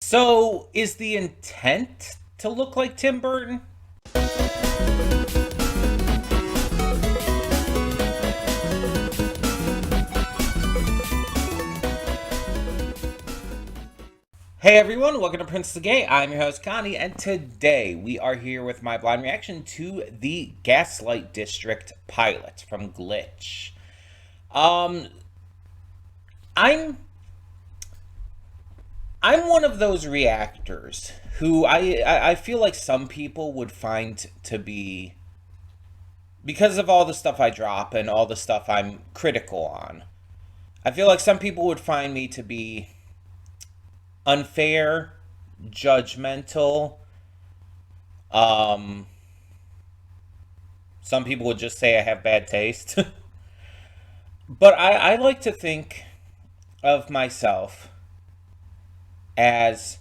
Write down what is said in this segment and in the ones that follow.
So, is the intent to look like Tim Burton? Hey everyone, welcome to Prince the Gay. I'm your host Connie, and today we are here with my blind reaction to the Gaslight District pilot from Glitch. Um, I'm I'm one of those reactors who I feel like some people would find to be, because of all the stuff I drop and all the stuff I'm critical on. I feel like some people would find me to be unfair, judgmental. Um, some people would just say I have bad taste. But I like to think of myself as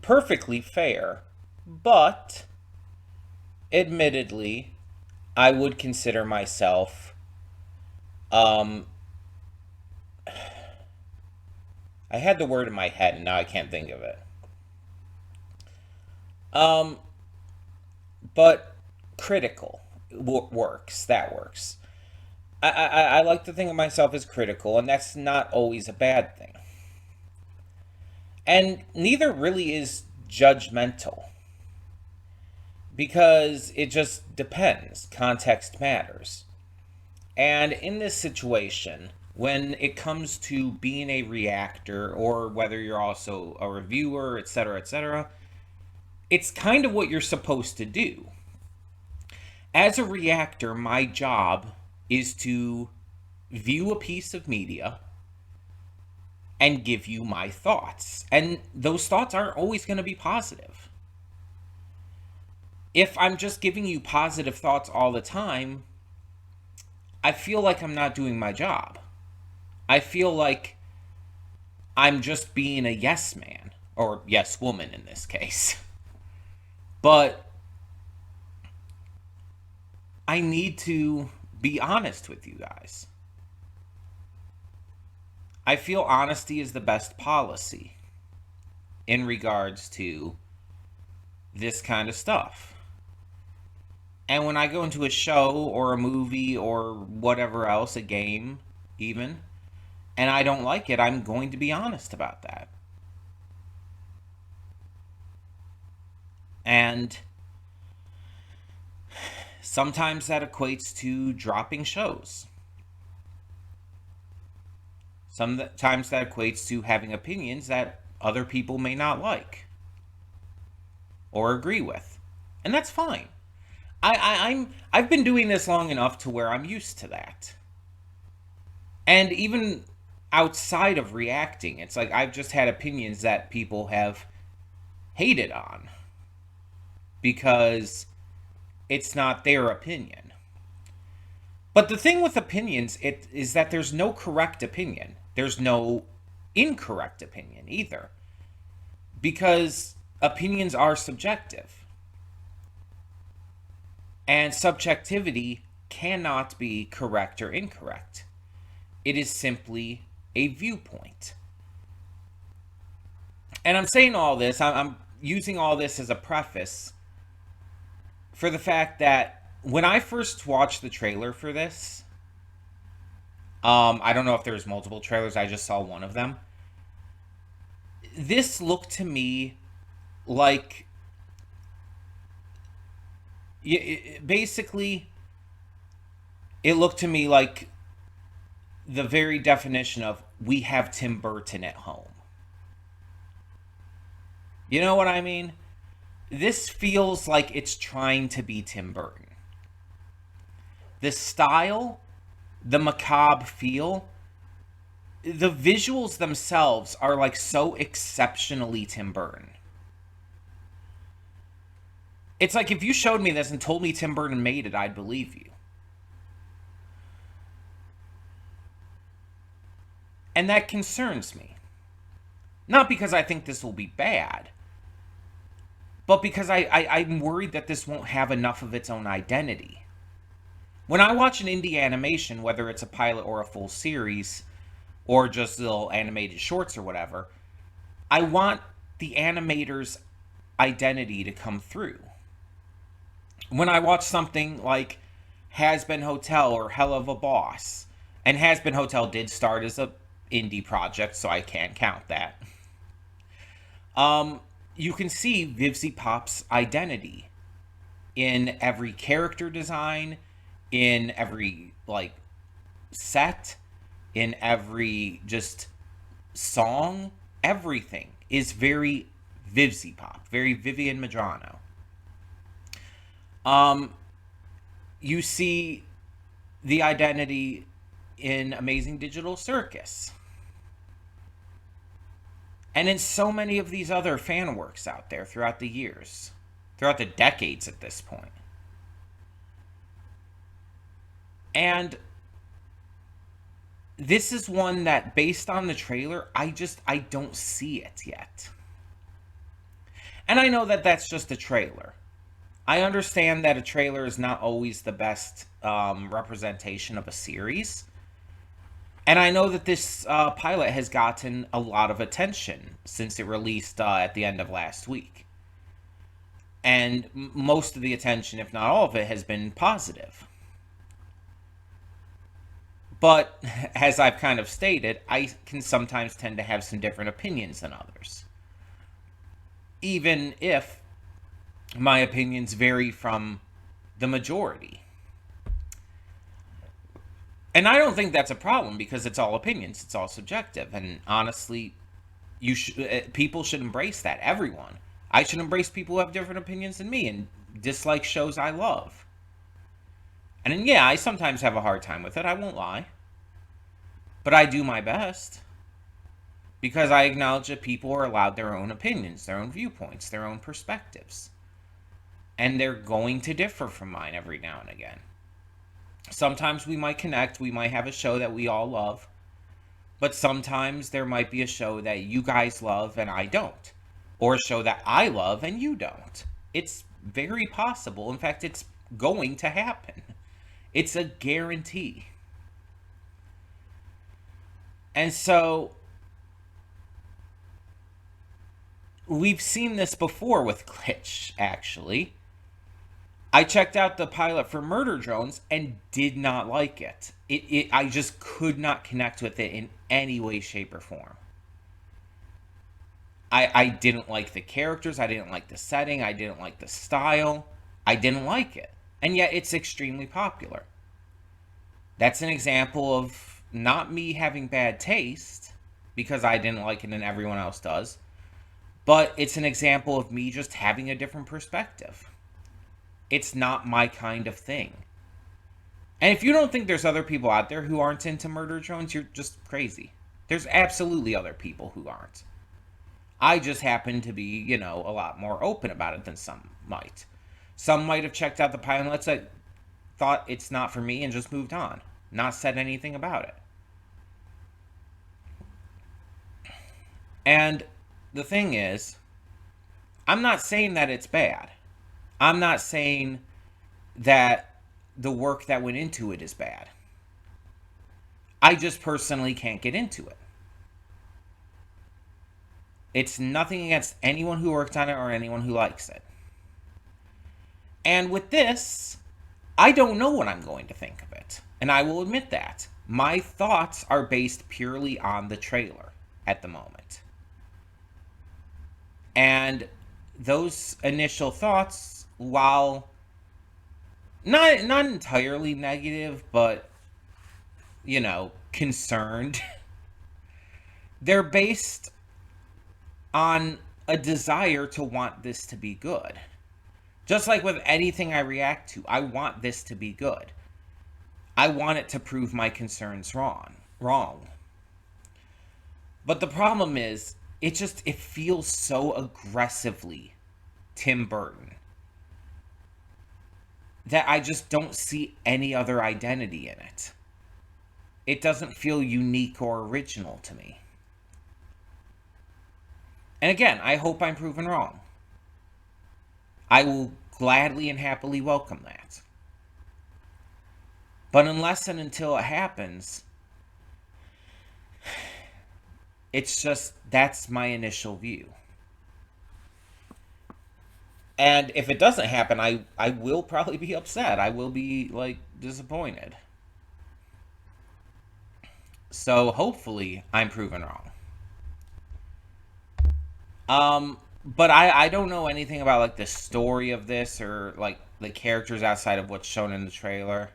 perfectly fair, but admittedly, I would consider myself, um, I had the word in my head and now I can't think of it. Um, but critical works. That works. I like to think of myself as critical, and that's not always a bad thing. And neither really is judgmental, because it just depends. Context matters. And in this situation, when it comes to being a reactor, or whether you're also a reviewer, etc., it's kind of what you're supposed to do. As a reactor, my job is to view a piece of media and give you my thoughts. And those thoughts aren't always going to be positive. If I'm just giving you positive thoughts all the time, I feel like I'm not doing my job. I feel like I'm just being a yes man, or yes woman in this case. But I need to be honest with you guys. I feel honesty is the best policy in regards to this kind of stuff. And when I go into a show or a movie or whatever else, a game even, and I don't like it, I'm going to be honest about that. And sometimes that equates to dropping shows. Sometimes that equates to having opinions that other people may not like or agree with. And that's fine. I've been doing this long enough to where I'm used to that. And even outside of reacting, it's like I've just had opinions that people have hated on because it's not their opinion. But the thing with opinions is that there's no correct opinion. There's no incorrect opinion either. Because opinions are subjective. And subjectivity cannot be correct or incorrect. It is simply a viewpoint. And I'm saying all this, I'm using all this as a preface for the fact that when I first watched the trailer for this, I don't know if there's multiple trailers, I just saw one of them. This looked to me like, basically, it looked to me like the very definition of we have Tim Burton at home. You know what I mean? This feels like it's trying to be Tim Burton. The style, the macabre feel, the visuals themselves are like so exceptionally Tim Burton. It's like if you showed me this and told me Tim Burton made it, I'd believe you. And that concerns me. Not because I think this will be bad, but because I'm worried that this won't have enough of its own identity. When I watch an indie animation, whether it's a pilot or a full series, or just little animated shorts or whatever, I want the animator's identity to come through. When I watch something like Has Been Hotel or Hell of a Boss, and Has Been Hotel did start as a indie project, so I can't count that. You can see Vivzy Pop's identity in every character design, in every like set, in every just song. Everything is very Vivzy Pop, very Vivian Madrano. You see the identity in Amazing Digital Circus. And in so many of these other fan works out there throughout the years, throughout the decades at this point. And this is one that, based on the trailer, I don't see it yet. And I know that that's just a trailer. I understand that a trailer is not always the best representation of a series. And I know that this pilot has gotten a lot of attention since it released at the end of last week. And most of the attention, if not all of it, has been positive. But, as I've kind of stated, I can sometimes tend to have some different opinions than others. Even if my opinions vary from the majority. And I don't think that's a problem, because it's all opinions, it's all subjective. And honestly, people should embrace that. Everyone. I should embrace people who have different opinions than me and dislike shows I love. And yeah, I sometimes have a hard time with it, I won't lie. But I do my best. Because I acknowledge that people are allowed their own opinions, their own viewpoints, their own perspectives. And they're going to differ from mine every now and again. Sometimes we might connect, we might have a show that we all love. But sometimes there might be a show that you guys love and I don't. Or a show that I love and you don't. It's very possible. In fact, it's going to happen. It's a guarantee. And so, we've seen this before with Glitch, actually. I checked out the pilot for Murder Drones and did not like it. I just could not connect with it in any way, shape, or form. I didn't like the characters. I didn't like the setting. I didn't like the style. I didn't like it. And yet it's extremely popular. That's an example of not me having bad taste, because I didn't like it and everyone else does. But it's an example of me just having a different perspective. It's not my kind of thing. And if you don't think there's other people out there who aren't into Murder Drones, you're just crazy. There's absolutely other people who aren't. I just happen to be, a lot more open about it than some might. Some might have checked out the pilot and let's say, thought it's not for me and just moved on. Not said anything about it. And the thing is, I'm not saying that it's bad. I'm not saying that the work that went into it is bad. I just personally can't get into it. It's nothing against anyone who worked on it or anyone who likes it. And with this, I don't know what I'm going to think of it. And I will admit that. My thoughts are based purely on the trailer at the moment. And those initial thoughts, while not entirely negative, but, concerned, they're based on a desire to want this to be good. Just like with anything I react to, I want this to be good. I want it to prove my concerns wrong. But the problem is, it feels so aggressively Tim Burton that I just don't see any other identity in it. It doesn't feel unique or original to me. And again, I hope I'm proven wrong. I will gladly and happily welcome that. But unless and until it happens, It's just, that's my initial view. And if it doesn't happen, I will probably be upset. I will be, like, disappointed. So hopefully I'm proven wrong. But I don't know anything about, like, the story of this or, like, the characters outside of what's shown in the trailer.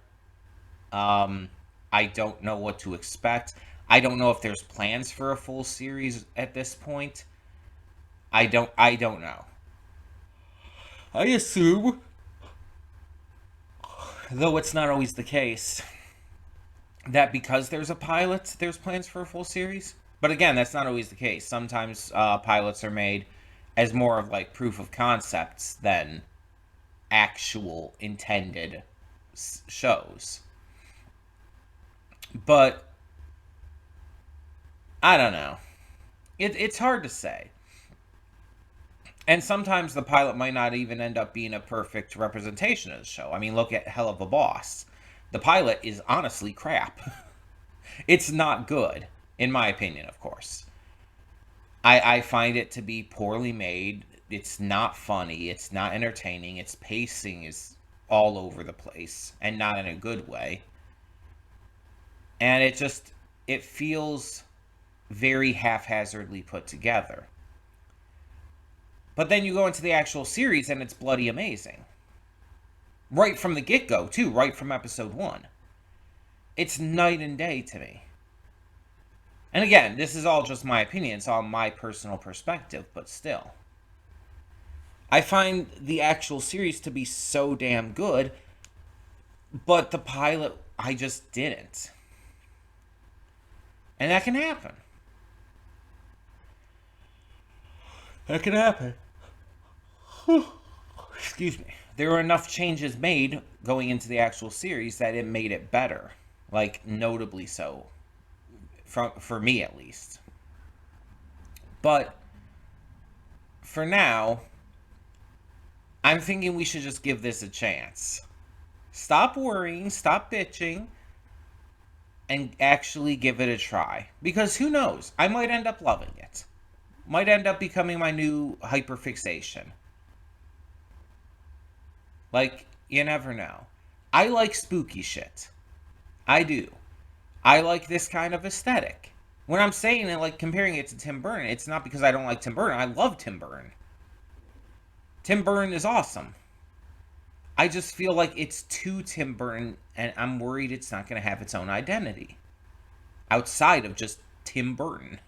Um, I don't know what to expect. I don't know if there's plans for a full series at this point. I don't know. I assume, though it's not always the case, that because there's a pilot, there's plans for a full series. But again, that's not always the case. Sometimes pilots are made as more of, like, proof of concepts than actual intended shows. But I don't know. It's hard to say. And sometimes the pilot might not even end up being a perfect representation of the show. I mean, look at Hell of a Boss. The pilot is honestly crap. It's not good, in my opinion, of course. I find it to be poorly made. It's not funny. It's not entertaining. Its pacing is all over the place, and not in a good way. And it feels very haphazardly put together. But then you go into the actual series and it's bloody amazing. Right from the get-go, too, right from episode 1. It's night and day to me. And again, this is all just my opinion. It's all my personal perspective, but still. I find the actual series to be so damn good, but the pilot, I just didn't. And that can happen. That can happen. Excuse me. There were enough changes made going into the actual series that it made it better. Like, notably so. For me, at least. But, for now, I'm thinking we should just give this a chance. Stop worrying, stop bitching, and actually give it a try. Because who knows? I might end up loving it. Might end up becoming my new hyperfixation. Like, you never know. I like spooky shit. I do. I like this kind of aesthetic. When I'm saying it, like, comparing it to Tim Burton, it's not because I don't like Tim Burton. I love Tim Burton. Tim Burton is awesome. I just feel like it's too Tim Burton, and I'm worried it's not going to have its own identity. Outside of just Tim Burton.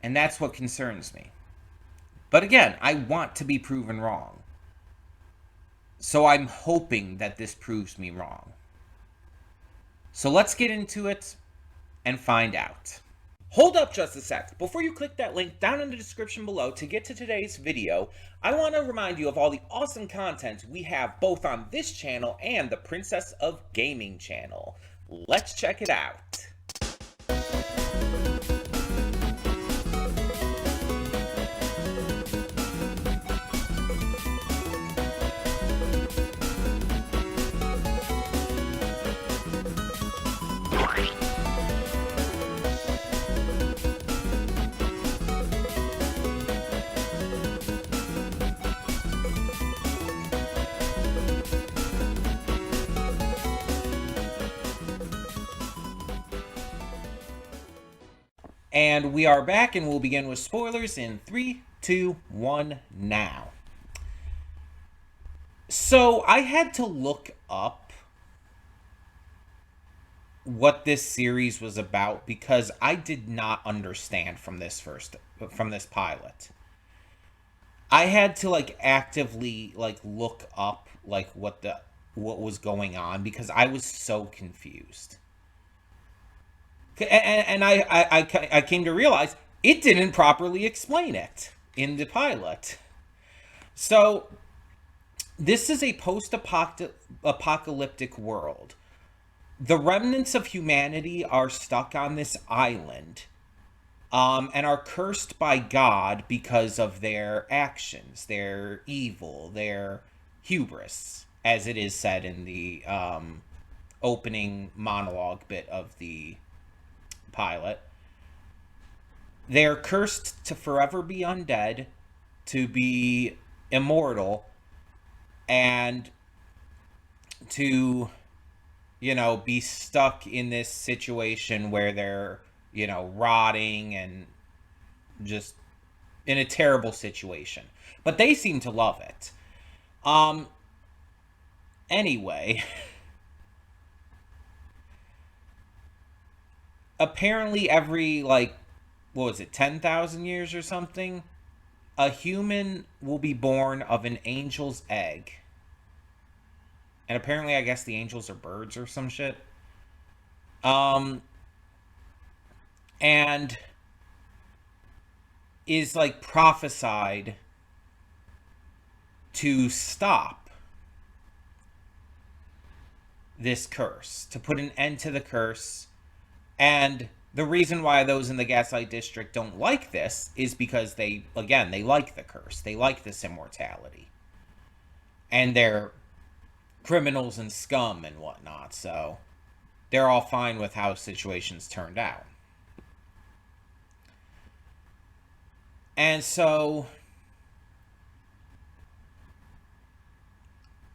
And that's what concerns me. But again, I want to be proven wrong. So I'm hoping that this proves me wrong. So let's get into it and find out. Hold up just a sec. Before you click that link down in the description below to get to today's video, I want to remind you of all the awesome content we have both on this channel and the Princess of Gaming channel. Let's check it out. And we are back, and we'll begin with spoilers in 3, 2, 1, now. So, I had to look up what this series was about because I did not understand from this pilot. I had to, like, actively, like, look up, like, what was going on because I was so confused. And I came to realize it didn't properly explain it in the pilot. So, this is a post-apocalyptic world. The remnants of humanity are stuck on this island, and are cursed by God because of their actions, their evil, their hubris, as it is said in the opening monologue bit of the pilot. They are cursed to forever be undead, to be immortal, and to, be stuck in this situation where they're, rotting and just in a terrible situation. But they seem to love it. Um, anyway, apparently every, like, what was it, 10,000 years or something, a human will be born of an angel's egg. And apparently, I guess the angels are birds or some shit. Um, and is like prophesied to stop this curse, to put an end to the curse. And the reason why those in the Gaslight District don't like this is because they like the curse. They like this immortality. And they're criminals and scum and whatnot, so they're all fine with how situations turned out. And so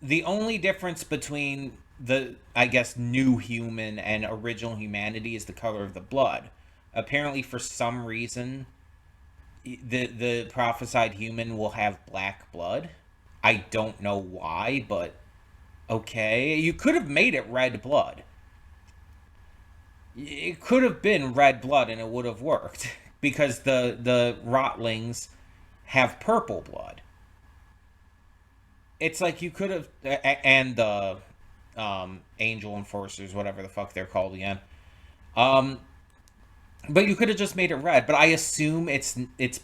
the only difference between the, I guess, new human and original humanity is the color of the blood. Apparently, for some reason, the prophesied human will have black blood. I don't know why, but okay. You could have made it red blood. It could have been red blood and it would have worked because the rotlings have purple blood. It's like you could have, and the angel enforcers, whatever the fuck they're called again. Um, but you could have just made it red. But I assume it's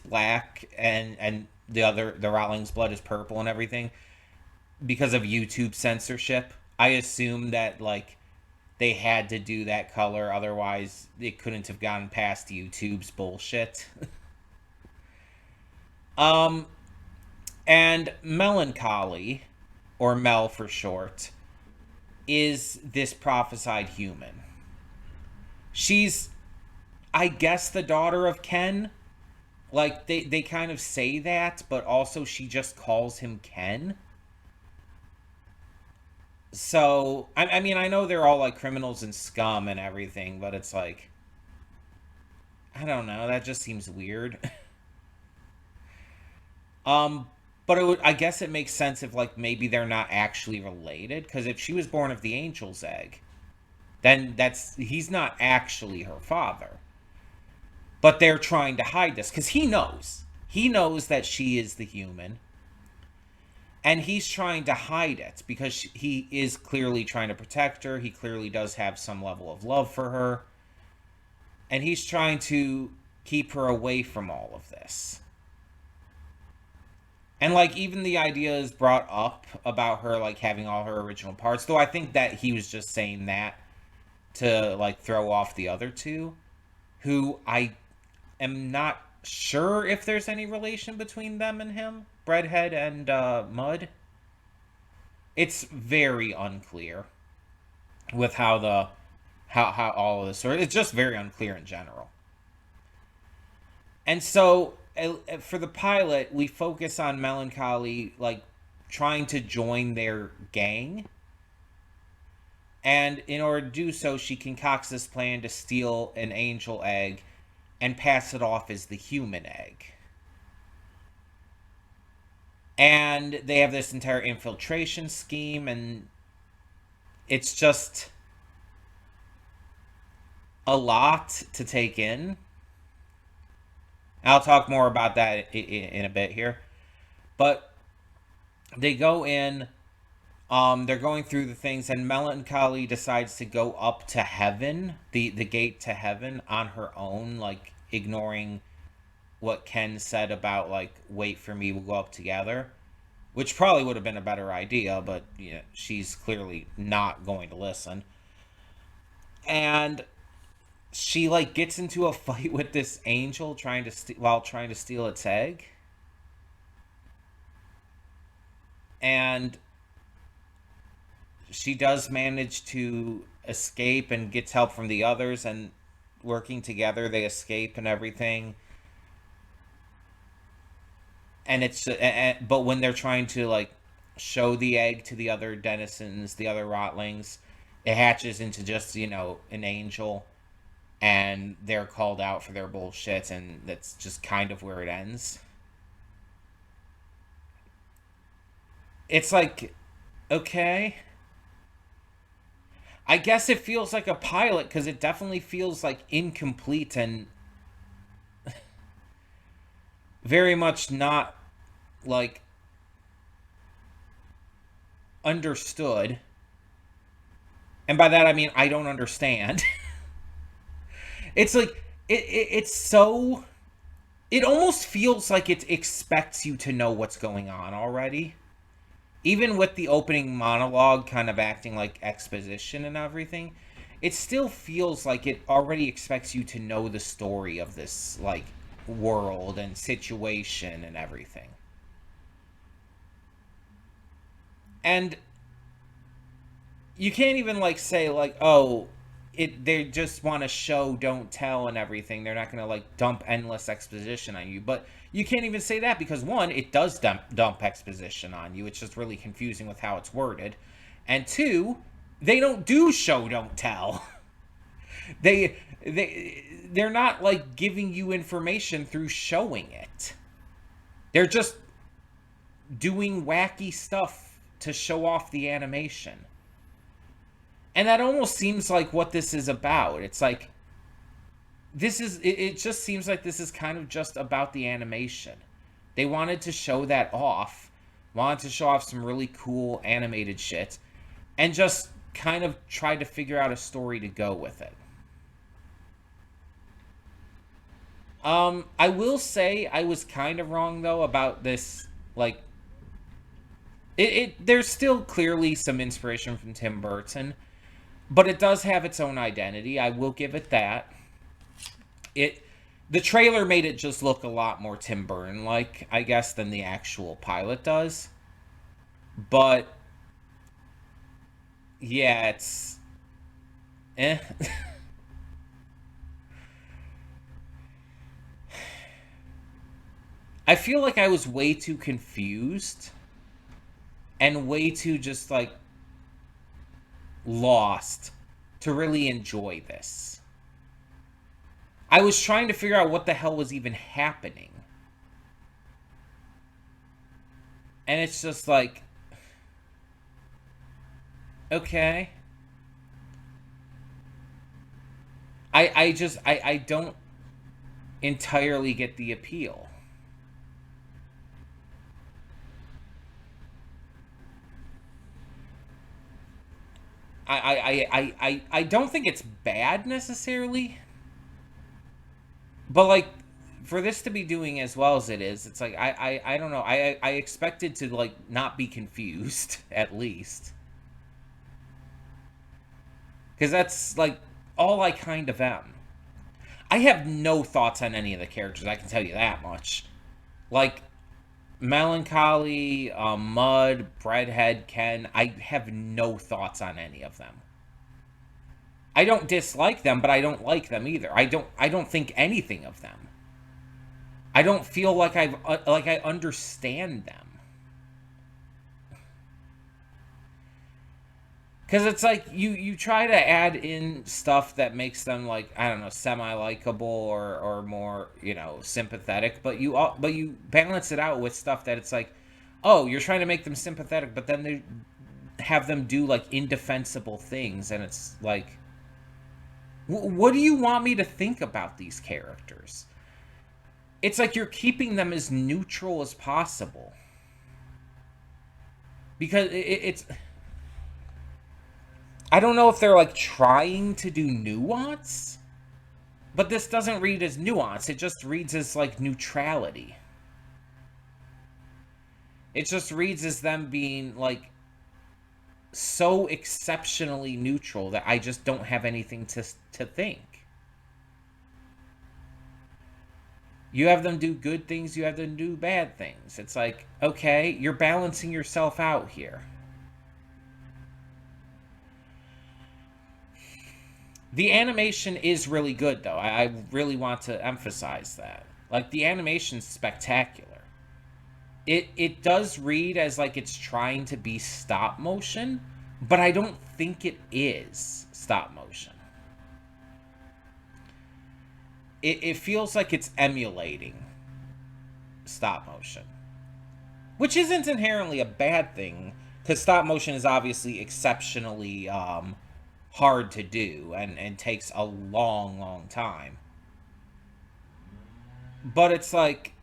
black and the rotling's blood is purple and everything because of YouTube censorship. I assume that like they had to do that color, otherwise it couldn't have gotten past YouTube's bullshit. um, and Melancholy, or Mel for short, is this prophesied human. She's, I guess, the daughter of Ken. Like, they kind of say that, but also she just calls him Ken. So, I mean, I know they're all, like, criminals and scum and everything, but it's like, I don't know, that just seems weird. um, but I guess it makes sense if, like, maybe they're not actually related, because if she was born of the angel's egg, then he's not actually her father. But they're trying to hide this because he knows. He knows that she is the human. And he's trying to hide it because he is clearly trying to protect her. He clearly does have some level of love for her. And he's trying to keep her away from all of this. And, like, even the idea is brought up about her, like, having all her original parts. Though I think that he was just saying that to, like, throw off the other two. Who I am not sure if there's any relation between them and him. Breadhead and Mud. It's very unclear with how all of this, or it's just very unclear in general. And so for the pilot, we focus on Melancholy, like, trying to join their gang. And in order to do so, she concocts this plan to steal an angel egg and pass it off as the human egg. And they have this entire infiltration scheme, and it's just a lot to take in. I'll talk more about that in a bit here. But they go in, they're going through the things, and Melancholy decides to go up to heaven, the gate to heaven, on her own, like, ignoring what Ken said about, like, wait for me, we'll go up together. Which probably would have been a better idea, but, she's clearly not going to listen. And she, like, gets into a fight with this angel while trying to steal its egg. And she does manage to escape and gets help from the others, and working together they escape and everything. and it's but when they're trying to like show the egg to the other denizens, the other rotlings, it hatches into just, you know, an angel, and they're called out for their bullshit, and that's just kind of where it ends. It's like, okay, I guess it feels like a pilot because it definitely feels like incomplete and very much not like understood. And by that I mean I don't understand. It's like it's so, it almost feels like it expects you to know what's going on already. Even with the opening monologue kind of acting like exposition and everything, it still feels like it already expects you to know the story of this like world and situation and everything. And you can't even like say like, oh, it, they just want to show don't tell and everything. They're not going to like dump endless exposition on you. But you can't even say that because one, it does dump exposition on you. It's just really confusing with how it's worded. And two, they don't do show don't tell. They're not like giving you information through showing it. They're just doing wacky stuff to show off the animation. And that almost seems like what this is about. It's like, this is, it just seems like this is kind of just about the animation. They wanted to show that off, wanted to show off some really cool animated shit, and just kind of try to figure out a story to go with it. I will say I was kind of wrong though about this, like, there's still clearly some inspiration from Tim Burton, but it does have its own identity. I will give it that. The trailer made it just look a lot more Tim Burton like, I guess, than the actual pilot does. But yeah, it's eh. I feel like I was way too confused and way too just like lost to really enjoy this. I was trying to figure out what the hell was even happening. And it's just like, okay. I don't entirely get the appeal. I don't think it's bad necessarily. But like, for this to be doing as well as it is, it's like I don't know. I expected to like not be confused at least, because that's like all I kind of am. I have no thoughts on any of the characters. I can tell you that much. Like Melancholy, Mud, Breadhead, Ken. I have no thoughts on any of them. I don't dislike them, but I don't like them either. I don't think anything of them. I don't feel like I understand them. Cuz it's like you try to add in stuff that makes them like, I don't know, semi-likable or more, you know, sympathetic, but you balance it out with stuff that it's like, "Oh, you're trying to make them sympathetic, but then they have them do like indefensible things," and it's like, what do you want me to think about these characters? It's like you're keeping them as neutral as possible. Because it's... I don't know if they're like trying to do nuance, but this doesn't read as nuance. It just reads as like neutrality. It just reads as them being like so exceptionally neutral that I just don't have anything to think. You have them do good things, you have them do bad things. It's like, okay, you're balancing yourself out here. The animation is really good, though. I really want to emphasize that. Like, the animation's spectacular. it does read as like it's trying to be stop motion, but I don't think it is stop motion. It feels like it's emulating stop motion, which isn't inherently a bad thing, because stop motion is obviously exceptionally hard to do and takes a long time. But it's like,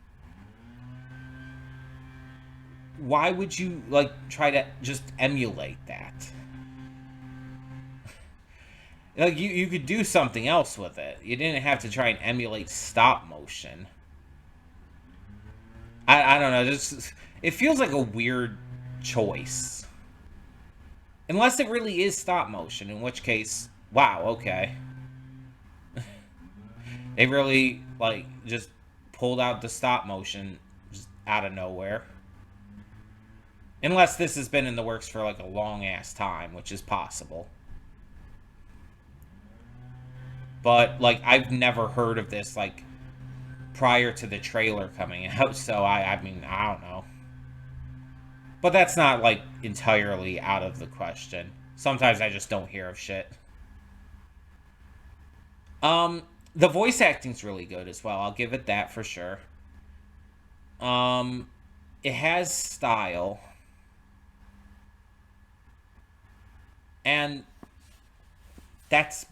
why would you like try to just emulate that? Like you could do something else with it. You didn't have to try and emulate stop motion. I don't know. Just it feels like a weird choice. Unless it really is stop motion, in which case, wow, okay. They really like just pulled out the stop motion just out of nowhere. Unless this has been in the works for like a long ass time, which is possible. But like I've never heard of this like prior to the trailer coming out, so I mean, I don't know. But that's not like entirely out of the question. Sometimes I just don't hear of shit. The voice acting's really good as well. I'll give it that for sure. It has style. And that's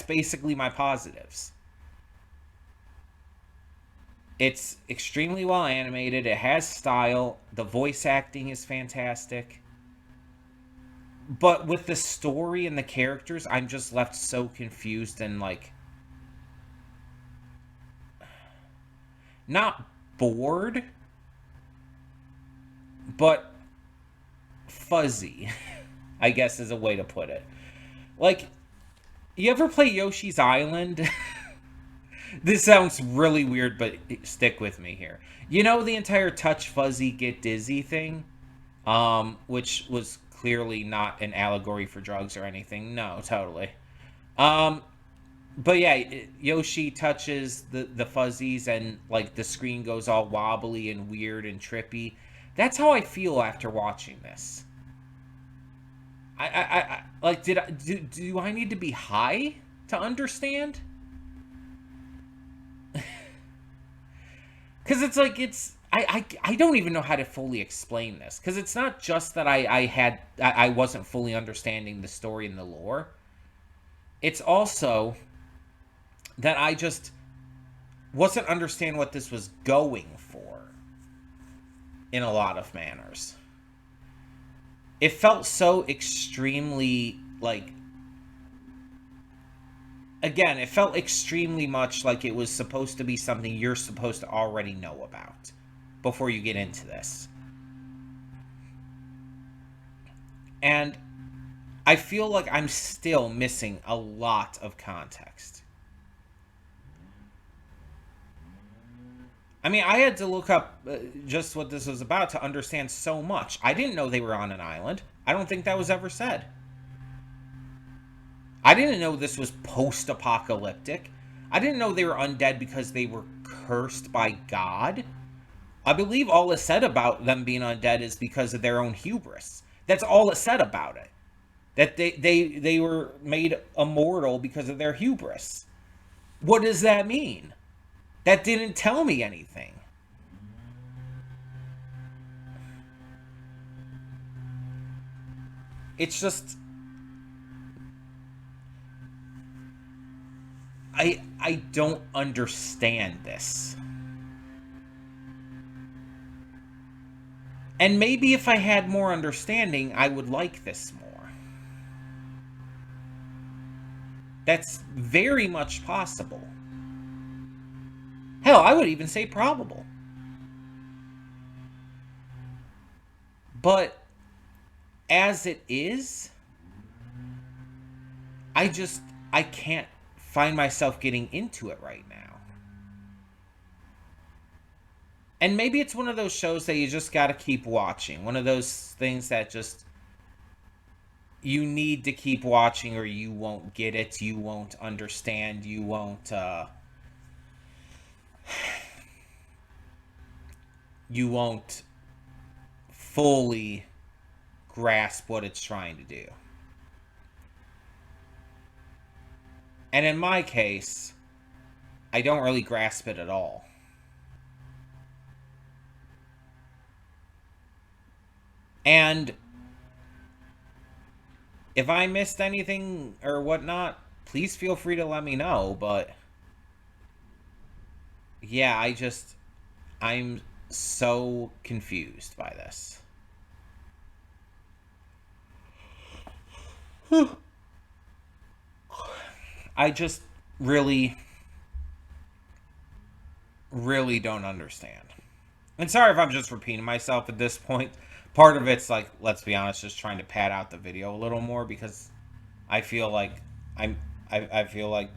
basically my positives. It's extremely well animated. It has style. The voice acting is fantastic. But with the story and the characters, I'm just left so confused and like not bored, but fuzzy, I guess is a way to put it. Like, you ever play Yoshi's Island? This sounds really weird, but stick with me here. You know the entire touch fuzzy get dizzy thing? Which was clearly not an allegory for drugs or anything. No, totally. Um, but yeah, Yoshi touches the fuzzies and like the screen goes all wobbly and weird and trippy. That's how I feel after watching this. I like did I do I need to be high to understand? Because it's like it's I don't even know how to fully explain this, because it's not just that I wasn't fully understanding the story and the lore. It's also that I just wasn't understanding what this was going for in a lot of manners. It felt so extremely like, again, it felt extremely much like it was supposed to be something you're supposed to already know about before you get into this. And I feel like I'm still missing a lot of context. I mean, I had to look up just what this was about to understand so much. I didn't know they were on an island. I don't think that was ever said. I didn't know this was post-apocalyptic. I didn't know they were undead because they were cursed by God. I believe all is said about them being undead is because of their own hubris. That's all it said about it. That they were made immortal because of their hubris. What does that mean? That didn't tell me anything. It's just I don't understand this. And maybe if I had more understanding, I would like this more. That's very much possible. Hell, I would even say probable. But as it is, I can't find myself getting into it right now. And maybe it's one of those shows that you just gotta keep watching. One of those things that just you need to keep watching or you won't get it, you won't understand, you won't you won't fully grasp what it's trying to do. And in my case, I don't really grasp it at all. And if I missed anything or whatnot, please feel free to let me know. But yeah, I'm so confused by this. I just really, really don't understand. And sorry if I'm just repeating myself at this point. Part of it's like, let's be honest, just trying to pad out the video a little more because I feel like I'm I feel like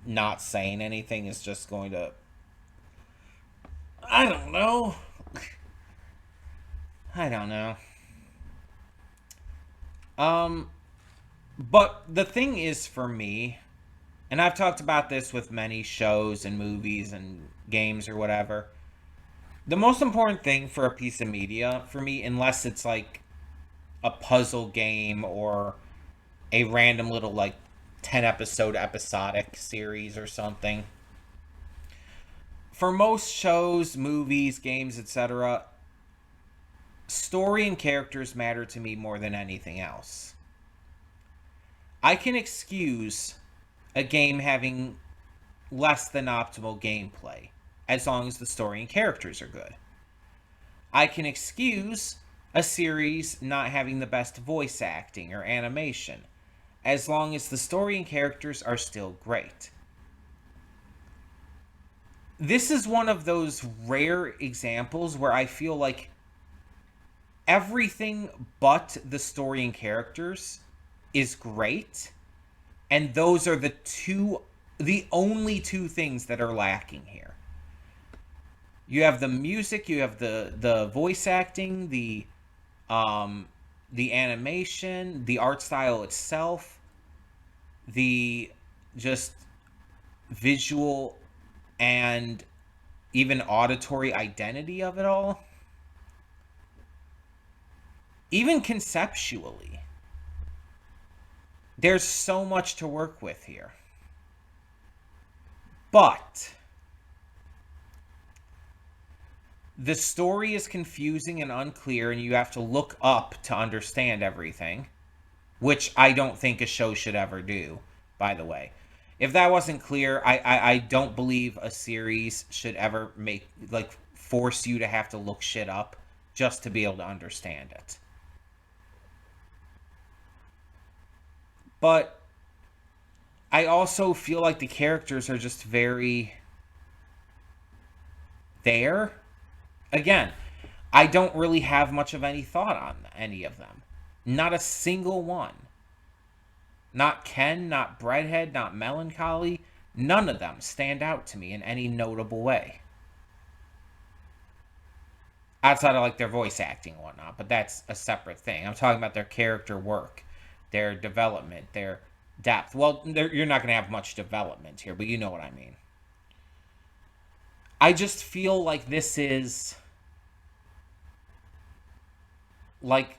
not saying anything is just going to, I don't know. I don't know. But the thing is for me, and I've talked about this with many shows and movies and games or whatever, the most important thing for a piece of media for me, unless it's like a puzzle game or a random little like 10 episode episodic series or something, for most shows, movies, games, etc., story and characters matter to me more than anything else. I can excuse a game having less than optimal gameplay as long as the story and characters are good. I can excuse a series not having the best voice acting or animation as long as the story and characters are still great. This is one of those rare examples where I feel like everything but the story and characters is great, and those are the only two things that are lacking here. You have the music, you have the voice acting, the animation, the art style itself, the just visual and even auditory identity of it all. Even conceptually, there's so much to work with here. But the story is confusing and unclear, and you have to look up to understand everything, which I don't think a show should ever do, by the way. If that wasn't clear, I don't believe a series should ever force you to have to look shit up just to be able to understand it. But I also feel like the characters are just very there. Again, I don't really have much of any thought on any of them. Not a single one. Not Ken, not Breadhead, not Melancholy. None of them stand out to me in any notable way. Outside of like their voice acting and whatnot, but that's a separate thing. I'm talking about their character work, their development, their depth. Well, you're not going to have much development here, but you know what I mean. I just feel like this is like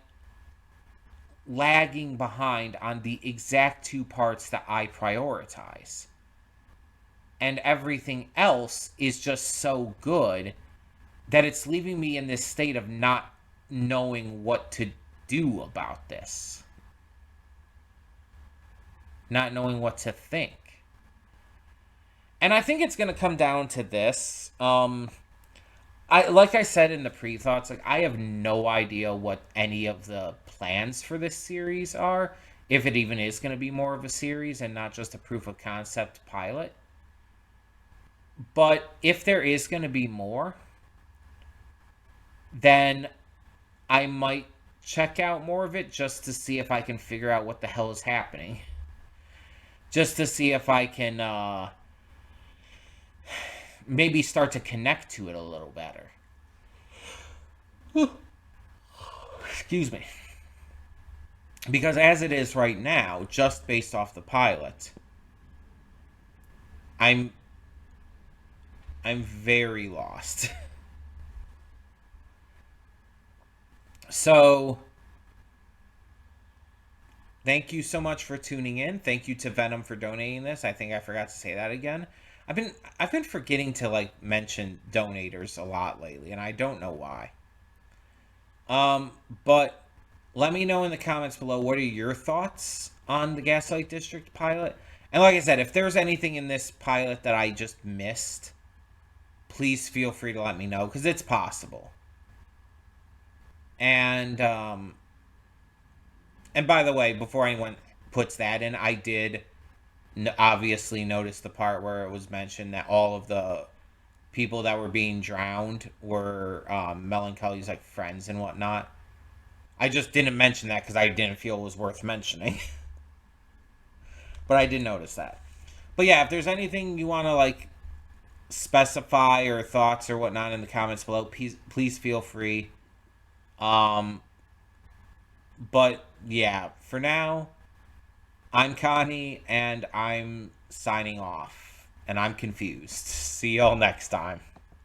lagging behind on the exact two parts that I prioritize. And everything else is just so good that it's leaving me in this state of not knowing what to do about this. Not knowing what to think. And I think it's going to come down to this. Like I said in the pre-thoughts, like I have no idea what any of the plans for this series are. If it even is going to be more of a series and not just a proof of concept pilot. But if there is going to be more, then I might check out more of it just to see if I can figure out what the hell is happening. Just to see if I can maybe start to connect to it a little better. Excuse me. Because as it is right now, just based off the pilot, I'm very lost. So thank you so much for tuning in. Thank you to Venom for donating this. I think I forgot to say that again. I've been forgetting to like mention donators a lot lately, and I don't know why. But let me know in the comments below, what are your thoughts on the Gaslight District pilot? And like I said, if there's anything in this pilot that I just missed, please feel free to let me know, because it's possible. And by the way, before anyone puts that in, I did obviously notice the part where it was mentioned that all of the people that were being drowned were Melancholy's like friends and whatnot. I just didn't mention that because I didn't feel it was worth mentioning. But I did notice that. But yeah, if there's anything you want to like specify or thoughts or whatnot in the comments below, please feel free. Um, but yeah, for now, I'm Connie and I'm signing off. And I'm confused. See y'all next time.